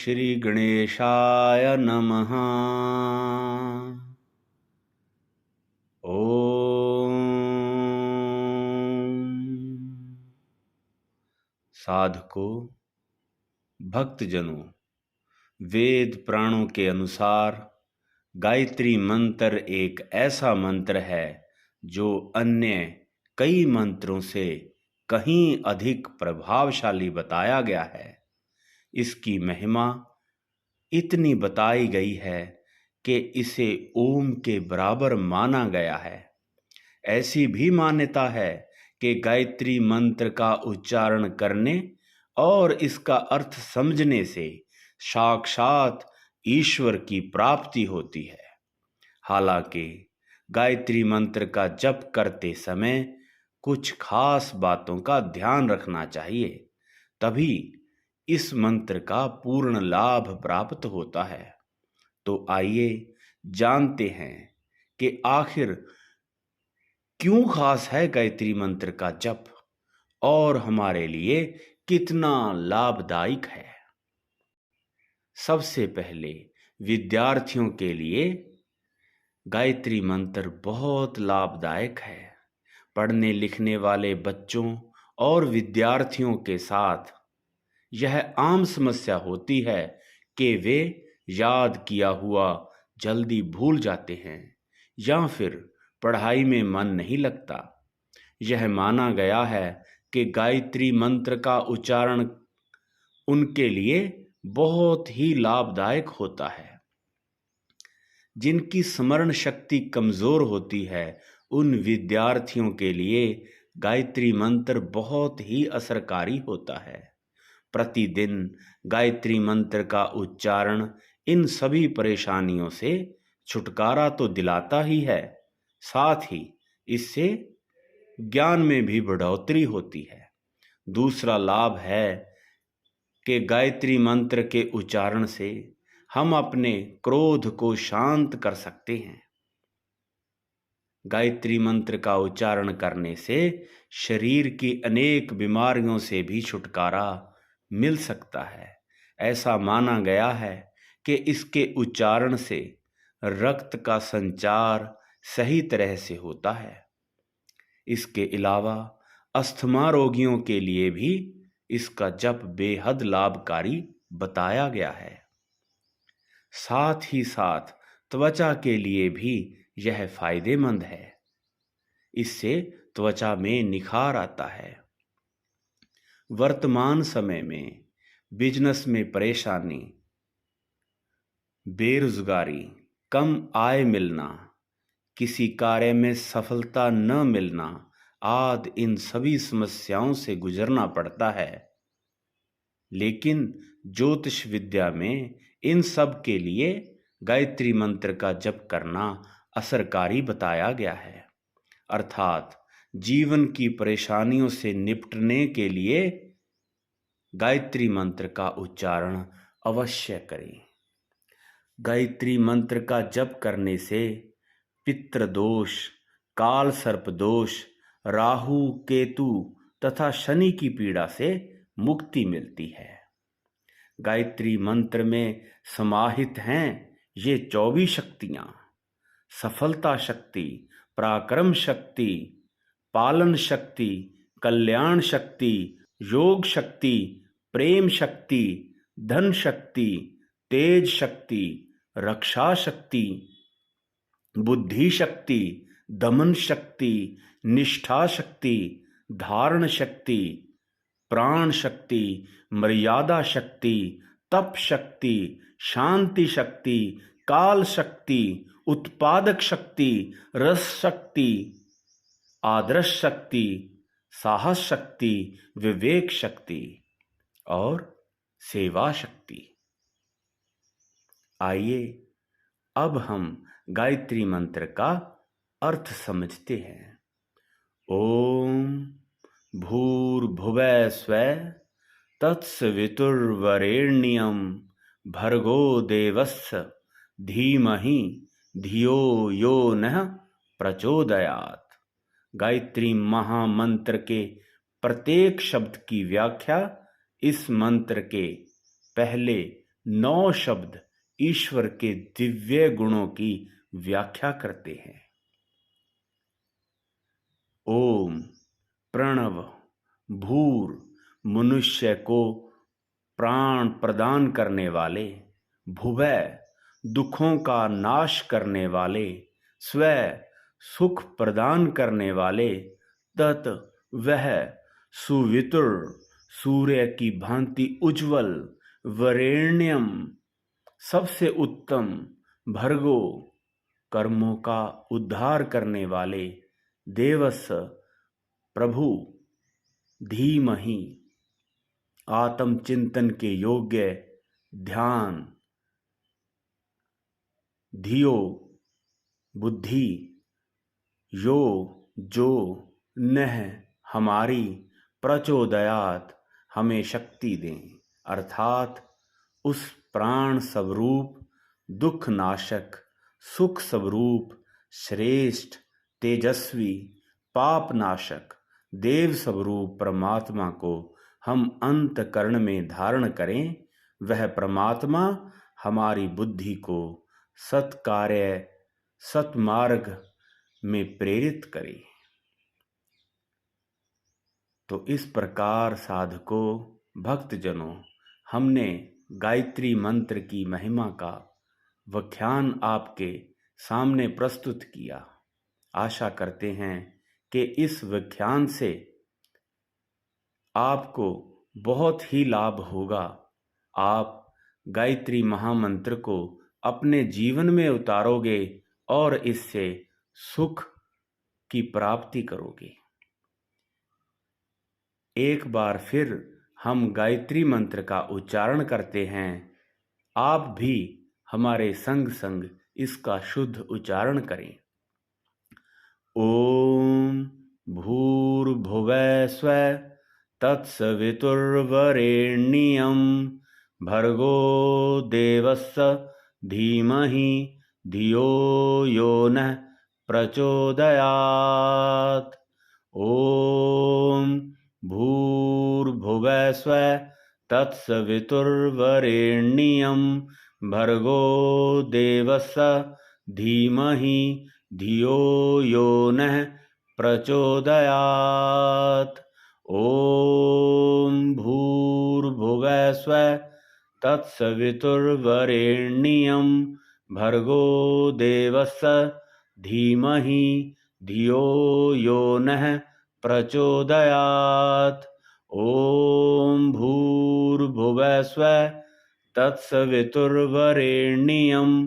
श्री गणेशाय नमः। ओम। साधकों, भक्तजनों, वेद पुराणों के अनुसार गायत्री मंत्र एक ऐसा मंत्र है जो अन्य कई मंत्रों से कहीं अधिक प्रभावशाली बताया गया है। इसकी महिमा इतनी बताई गई है कि इसे ओम के बराबर माना गया है। ऐसी भी मान्यता है कि गायत्री मंत्र का उच्चारण करने और इसका अर्थ समझने से साक्षात ईश्वर की प्राप्ति होती है। हालांकि गायत्री मंत्र का जप करते समय कुछ खास बातों का ध्यान रखना चाहिए, तभी इस मंत्र का पूर्ण लाभ प्राप्त होता है। तो आइए जानते हैं कि आखिर क्यों खास है गायत्री मंत्र का जप और हमारे लिए कितना लाभदायक है। सबसे पहले विद्यार्थियों के लिए गायत्री मंत्र बहुत लाभदायक है। पढ़ने लिखने वाले बच्चों और विद्यार्थियों के साथ यह आम समस्या होती है कि वे याद किया हुआ जल्दी भूल जाते हैं या फिर पढ़ाई में मन नहीं लगता। यह माना गया है कि गायत्री मंत्र का उच्चारण उनके लिए बहुत ही लाभदायक होता है। जिनकी स्मरण शक्ति कमजोर होती है, उन विद्यार्थियों के लिए गायत्री मंत्र बहुत ही असरकारी होता है। प्रतिदिन गायत्री मंत्र का उच्चारण इन सभी परेशानियों से छुटकारा तो दिलाता ही है, साथ ही इससे ज्ञान में भी बढ़ोतरी होती है। दूसरा लाभ है कि गायत्री मंत्र के उच्चारण से हम अपने क्रोध को शांत कर सकते हैं। गायत्री मंत्र का उच्चारण करने से शरीर की अनेक बीमारियों से भी छुटकारा मिल सकता है। ऐसा माना गया है कि इसके उच्चारण से रक्त का संचार सही तरह से होता है। इसके अलावा अस्थमा रोगियों के लिए भी इसका जप बेहद लाभकारी बताया गया है। साथ ही साथ त्वचा के लिए भी यह फायदेमंद है। इससे त्वचा में निखार आता है। वर्तमान समय में बिजनेस में परेशानी, बेरोजगारी, कम आय मिलना, किसी कार्य में सफलता न मिलना आदि इन सभी समस्याओं से गुजरना पड़ता है। लेकिन ज्योतिष विद्या में इन सब के लिए गायत्री मंत्र का जप करना असरकारी बताया गया है। अर्थात जीवन की परेशानियों से निपटने के लिए गायत्री मंत्र का उच्चारण अवश्य करें। गायत्री मंत्र का जप करने से पितृ दोष, काल सर्प दोष, राहु केतु तथा शनि की पीड़ा से मुक्ति मिलती है। गायत्री मंत्र में समाहित हैं ये 24 शक्तियां: सफलता शक्ति, पराक्रम शक्ति, पालन शक्ति, कल्याण शक्ति, योग शक्ति, प्रेम शक्ति, धन शक्ति, तेज शक्ति, रक्षा शक्ति, बुद्धि शक्ति, दमन शक्ति, निष्ठा शक्ति, धारण शक्ति, प्राण शक्ति, मर्यादा शक्ति, तप शक्ति, शांति शक्ति, काल शक्ति, उत्पादक शक्ति, रस शक्ति, आदर्श शक्ति, साहस शक्ति, विवेक शक्ति और सेवा शक्ति। आइए अब हम गायत्री मंत्र का अर्थ समझते हैं। ओम भूर्भुवः स्वः तत्सवितुर्वरेण्यं भर्गो देवस्य धीमहि धियो यो नः प्रचोदयात्। गायत्री महामंत्र के प्रत्येक शब्द की व्याख्या इस मंत्र के पहले 9 शब्द ईश्वर के दिव्य गुणों की व्याख्या करते हैं। ओम प्रणव भूर, मनुष्य को प्राण प्रदान करने वाले, भुवः दुखों का नाश करने वाले, स्व सुख प्रदान करने वाले, तत् वह सुवितुर सूर्य की भांति उज्ज्वल, वरेण्यम सबसे उत्तम, भर्गो कर्मों का उद्धार करने वाले, देवस्य प्रभु धीमहि आत्मचिंतन के योग्य, ध्यान धियो बुद्धि, यो जो नह हमारी, प्रचोदयात हमें शक्ति दें, अर्थात उस प्राण स्वरूप, दुख नाशक, सुख स्वरूप, श्रेष्ठ, तेजस्वी, पाप नाशक, देव स्वरूप परमात्मा को हम अंतकरण में धारण करें। वह परमात्मा हमारी बुद्धि को सत्कार्य, सत्मार्ग में प्रेरित करे। तो इस प्रकार साधकों, भक्तजनों, हमने गायत्री मंत्र की महिमा का व्याख्यान आपके सामने प्रस्तुत किया। आशा करते हैं कि इस व्याख्यान से आपको बहुत ही लाभ होगा। आप गायत्री महामंत्र को अपने जीवन में उतारोगे और इससे सुख की प्राप्ति करोगे। एक बार फिर हम गायत्री मंत्र का उच्चारण करते हैं। आप भी हमारे संग संग इसका शुद्ध उच्चारण करें। ओम भूर्भुवः स्वः तत्सवितुर्वरेण्यं भर्गो देवस्य धीमहि धियो यो नः प्रचोदयात्। ओम भूर्भुवः स्वः तत्सवितुर्वरेण्यं भर्गो देवस्य धीमहि धियो यो नः प्रचोदयात्। ओम भूर्भुवः स्वः तत्सवितुर्वरेण्यं भर्गो देवस्य धीमहि धियो यो नः प्रचोदयात्। ओम भूर्भुवः स्वः तत्सवितुर्वरेण्यं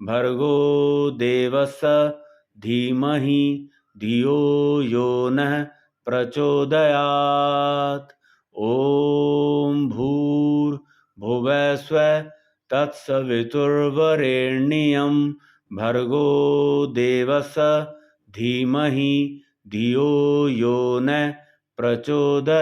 भर्गो देवस्य धीमहि धियो यो नः प्रचोदयात्। ओम भूर्भुवः स्वः तत्सवितुर्वरेण्यं भर्गो देवस्य धीमहि धियो यो नः प्रचोदयात्।